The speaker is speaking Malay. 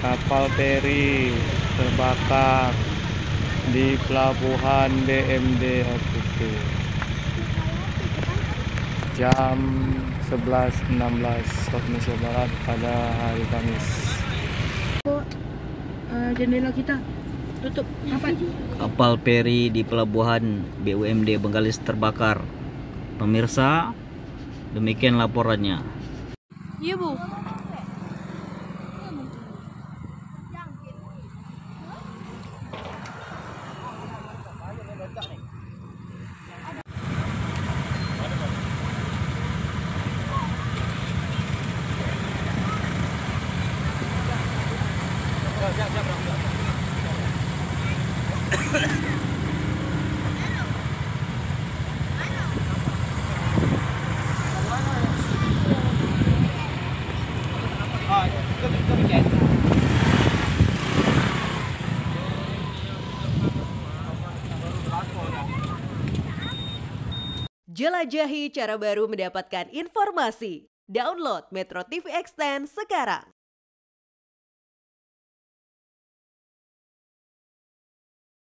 Kapal feri terbakar di pelabuhan BMD APP jam 11.16 waktu Indonesia Barat pada hari Kamis. Jendela kita tutup. Apa? Kapal feri di pelabuhan BUMD Bengkalis terbakar. Pemirsa, demikian laporannya. Iya, Bu. Jelajahi cara baru mendapatkan informasi. Download Metro TV Extend sekarang.